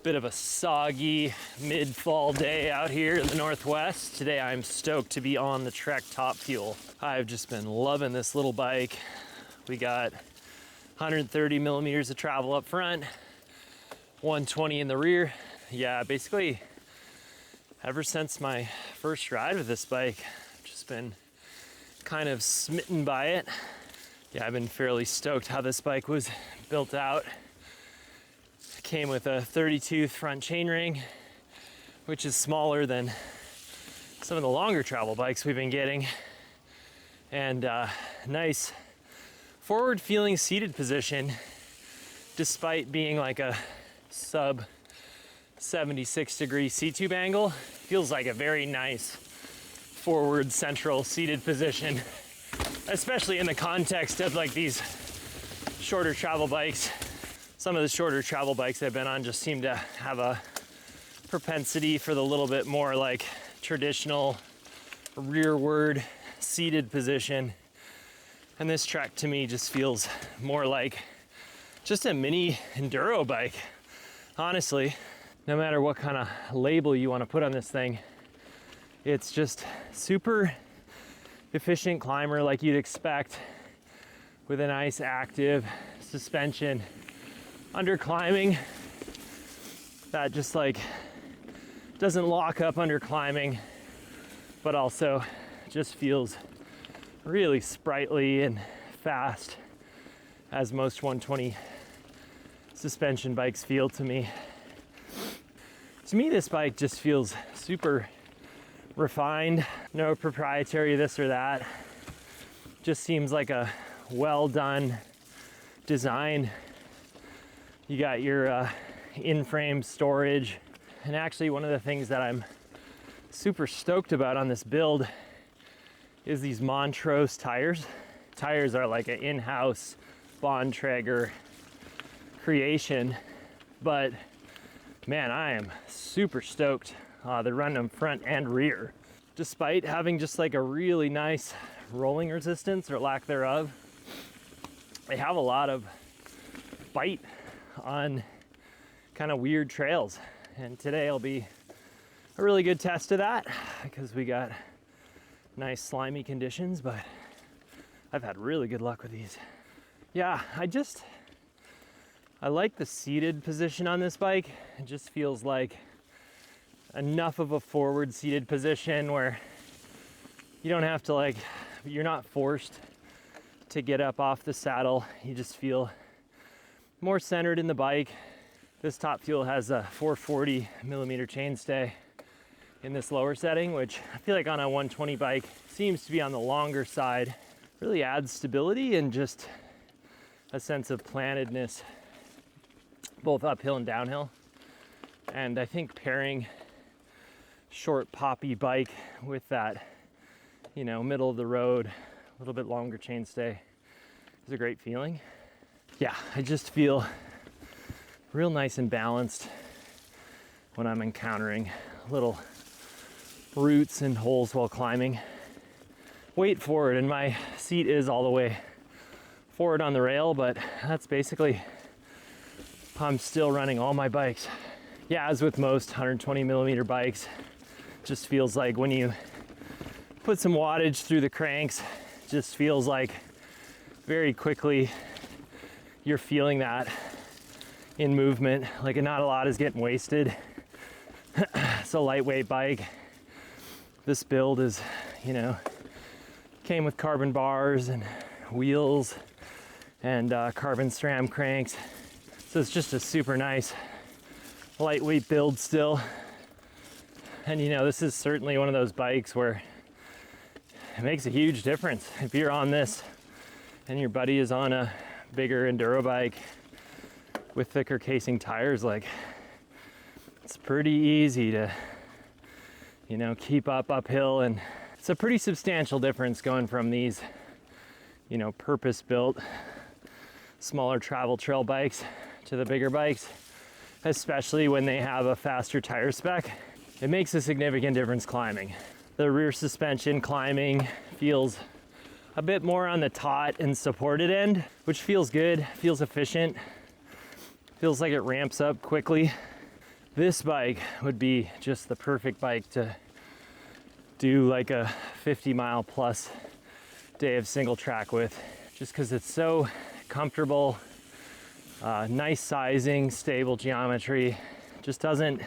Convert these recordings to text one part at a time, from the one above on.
Bit of a soggy mid-fall day out here in the Northwest. Today I'm stoked to be on the Trek Top Fuel. I've just been loving this little bike. We got 130 millimeters of travel up front, 120 in the rear. Yeah, basically ever since my first ride with this bike, I've just been kind of smitten by it. Yeah, I've been fairly stoked how this bike was built out. Came with a 30-tooth front chainring, which is smaller than some of the longer travel bikes we've been getting. And nice forward feeling seated position, despite being like a sub 76 degree C-tube angle. Feels like a very nice forward central seated position, especially in the context of like these shorter travel bikes. Some of the shorter travel bikes I've been on just seem to have a propensity for the little bit more like traditional rearward seated position. And this Trek to me just feels more like just a mini enduro bike. Honestly, no matter what kind of label you want to put on this thing, it's just super efficient climber like you'd expect, with a nice active suspension under climbing that just like doesn't lock up under climbing, but also just feels really sprightly and fast, as most 120 suspension bikes feel to me. To me, this bike just feels super refined, no proprietary this or that. Just seems like a well done design. You got your in-frame storage. And actually one of the things that I'm super stoked about on this build is these Montrose tires. Tires are like an in-house Bontrager creation, but man, I am super stoked. They're running them front and rear. Despite having just like a really nice rolling resistance or lack thereof, they have a lot of bite on kind of weird trails. And today will be a really good test of that because we got nice slimy conditions, but I've had really good luck with these. Yeah, I like the seated position on this bike. It just feels like enough of a forward seated position where you don't have to like, you're not forced to get up off the saddle. You just feel more centered in the bike. This Top Fuel has a 440 millimeter chainstay in this lower setting, which I feel like on a 120 bike seems to be on the longer side. Really adds stability and just a sense of plantedness, both uphill and downhill. And I think pairing short poppy bike with that, you know, middle of the road, a little bit longer chainstay is a great feeling. Yeah, I just feel real nice and balanced when I'm encountering little roots and holes while climbing. Weight forward, and my seat is all the way forward on the rail, but that's basically how I'm still running all my bikes. Yeah, as with most 120 millimeter bikes, just feels like when you put some wattage through the cranks, just feels like very quickly you're feeling that in movement, like not a lot is getting wasted. It's a lightweight bike. This build is, you know, came with carbon bars and wheels and carbon SRAM cranks. So it's just a super nice lightweight build still. And you know, this is certainly one of those bikes where it makes a huge difference. If you're on this and your buddy is on a bigger enduro bike with thicker casing tires, like it's pretty easy to, you know, keep up uphill. And it's a pretty substantial difference going from these, you know, purpose-built smaller travel trail bikes to the bigger bikes, especially when they have a faster tire spec. It makes a significant difference climbing. The rear suspension climbing feels a bit more on the taut and supported end, which feels good, feels efficient, feels like it ramps up quickly. This bike would be just the perfect bike to do like a 50-mile plus day of single track with, just because it's so comfortable, nice sizing, stable geometry, just doesn't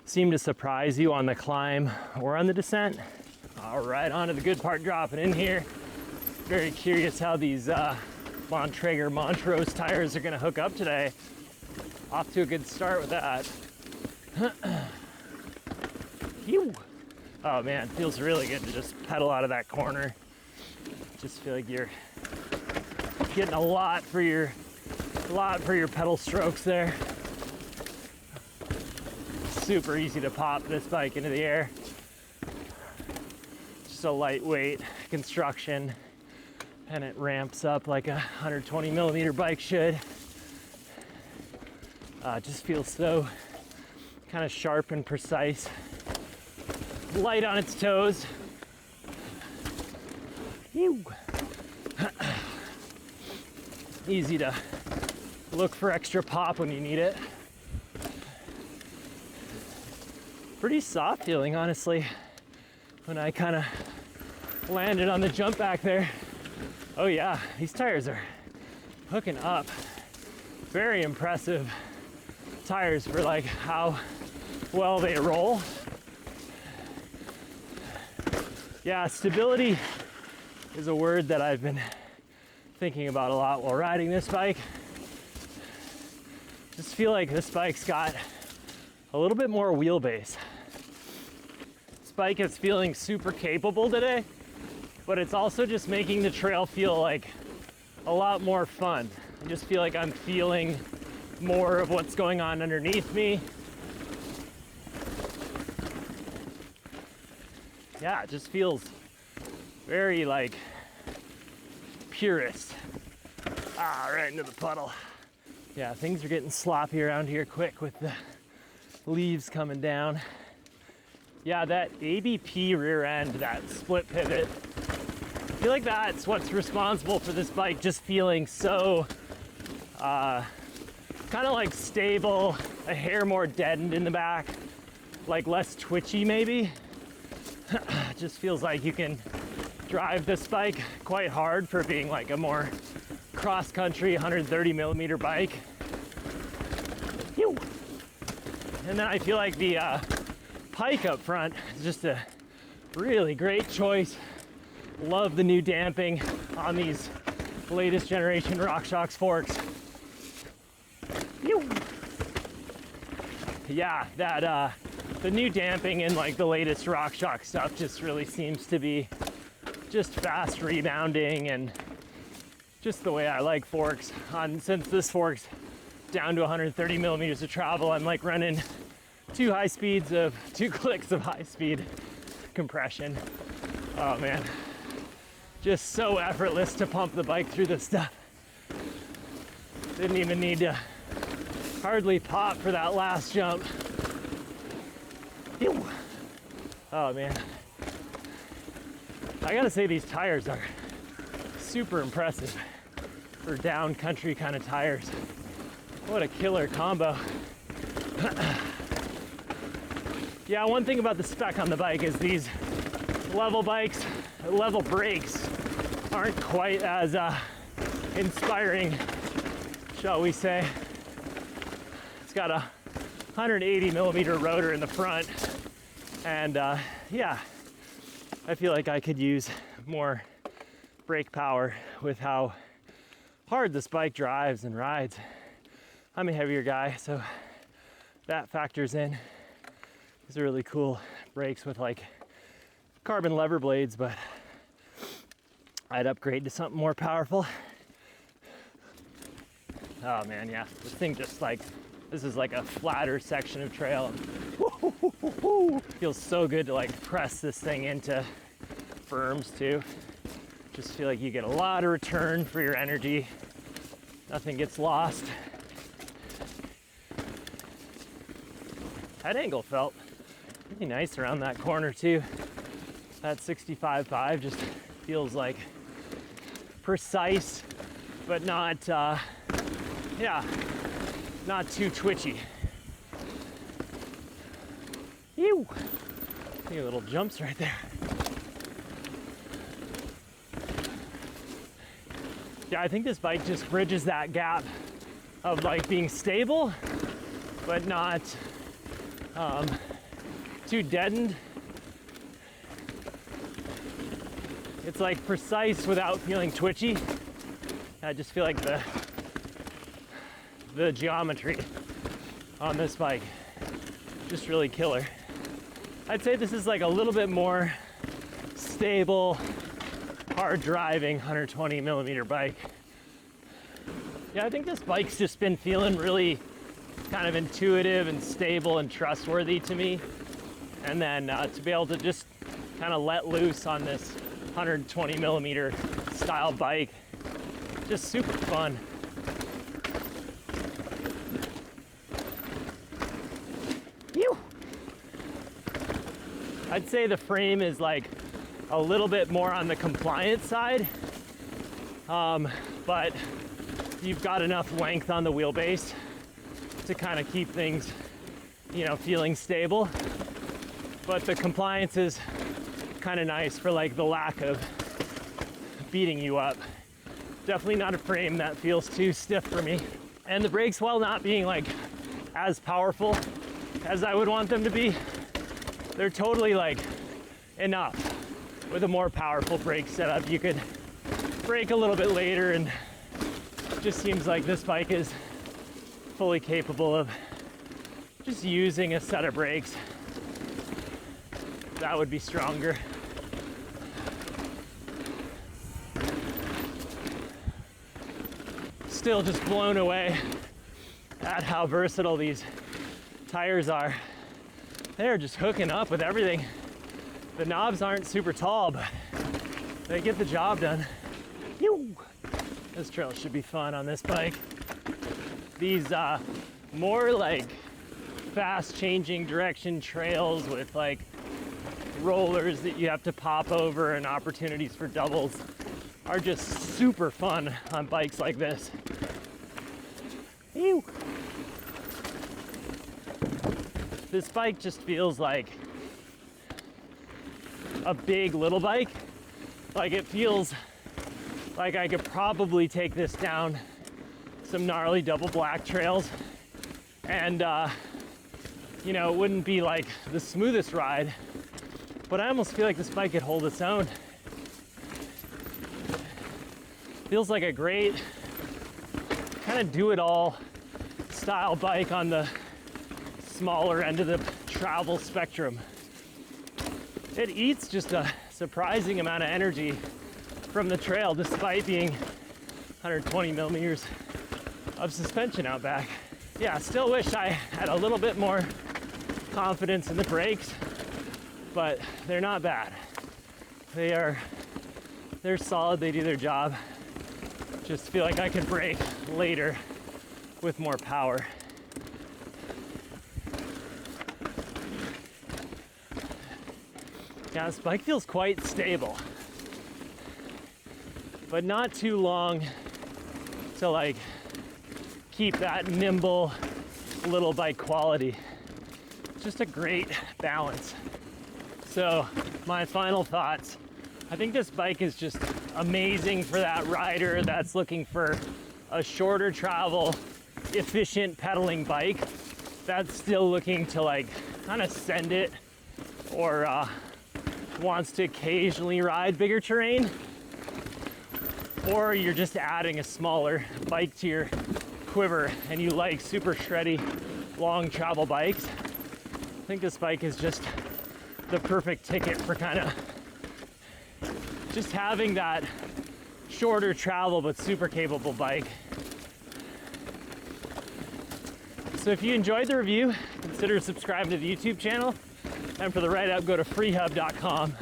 seem to surprise you on the climb or on the descent. All right, on to the good part, dropping in here. Very curious how these Bontrager Montrose tires are gonna hook up today. Off to a good start with that. Phew. Oh man, feels really good to just pedal out of that corner. Just feel like you're getting a lot for your pedal strokes there. Super easy to pop this bike into the air. Just a lightweight construction, and it ramps up like a 120 millimeter bike should. Just feels so kind of sharp and precise. Light on its toes. Easy to look for extra pop when you need it. Pretty soft feeling, honestly, when I kind of landed on the jump back there. Oh yeah, these tires are hooking up. Very impressive tires for like how well they roll. Yeah, stability is a word that I've been thinking about a lot while riding this bike. Just feel like this bike's got a little bit more wheelbase. This bike is feeling super capable today, but it's also just making the trail feel like a lot more fun. I just feel like I'm feeling more of what's going on underneath me. Yeah, it just feels very like purist. Right into the puddle. Yeah, things are getting sloppy around here quick with the leaves coming down. Yeah, that ABP rear end, that split pivot, I feel like that's what's responsible for this bike just feeling so kind of like stable, a hair more deadened in the back, like less twitchy maybe. Just feels like you can drive this bike quite hard for being like a more cross-country 130 millimeter bike. And then I feel like the pike up front is just a really great choice. Love the new damping on these latest generation RockShox forks. Yeah, that the new damping in like the latest RockShox stuff just really seems to be just fast rebounding and just the way I like forks. Since this fork's down to 130 millimeters of travel, I'm like running two clicks of high speed compression. Oh man, just so effortless to pump the bike through this stuff. Didn't even need to hardly pop for that last jump. Oh man, I gotta say these tires are super impressive for down country kind of tires. What a killer combo. Yeah, one thing about the spec on the bike is these level brakes aren't quite as inspiring, shall we say. It's got a 180 millimeter rotor in the front, and yeah, I feel like I could use more brake power with how hard this bike drives and rides. I'm a heavier guy, so that factors in. These are really cool brakes with like carbon lever blades, but I'd upgrade to something more powerful. Oh man, yeah, this thing just like, this is like a flatter section of trail. Feels so good to like press this thing into berms too. Just feel like you get a lot of return for your energy. Nothing gets lost. Head angle felt really nice around that corner too. That 65.5 just feels like precise, but not, yeah, not too twitchy. Ew. See little jumps right there. Yeah, I think this bike just bridges that gap of like being stable, but not too deadened. It's like precise without feeling twitchy. I just feel like the geometry on this bike, just really killer. I'd say this is like a little bit more stable, hard driving 120 millimeter bike. Yeah, I think this bike's just been feeling really kind of intuitive and stable and trustworthy to me. And then to be able to just kind of let loose on this 120 millimeter style bike, just super fun. Phew. I'd say the frame is like a little bit more on the compliant side, but you've got enough length on the wheelbase to kind of keep things, you know, feeling stable. But the compliance is kind of nice for like the lack of beating you up. Definitely not a frame that feels too stiff for me. And the brakes, while not being like as powerful as I would want them to be, they're totally like enough. With a more powerful brake setup, you could brake a little bit later, and it just seems like this bike is fully capable of just using a set of brakes that would be stronger. Still just blown away at how versatile these tires are. They're just hooking up with everything. The knobs aren't super tall, but they get the job done. Ew. This trail should be fun on this bike. These more like fast changing direction trails with like rollers that you have to pop over and opportunities for doubles are just super fun on bikes like this. Ew. This bike just feels like a big little bike. Like it feels like I could probably take this down some gnarly double black trails, and you know, it wouldn't be like the smoothest ride, but I almost feel like this bike could hold its own. Feels like a great kind of do-it-all style bike on the smaller end of the travel spectrum. It eats just a surprising amount of energy from the trail, despite being 120 millimeters of suspension out back. Yeah, still wish I had a little bit more confidence in the brakes, but they're not bad. They're solid, they do their job. Just feel like I could brake later with more power. Yeah, this bike feels quite stable, but not too long to like keep that nimble little bike quality. Just a great balance. So my final thoughts, I think this bike is just amazing for that rider that's looking for a shorter travel, efficient pedaling bike that's still looking to like kind of send it, or wants to occasionally ride bigger terrain, or you're just adding a smaller bike to your quiver and you like super shreddy long travel bikes. I think this bike is just the perfect ticket for kind of just having that shorter travel but super capable bike. So if you enjoyed the review, consider subscribing to the YouTube channel. And for the write-up, go to freehub.com.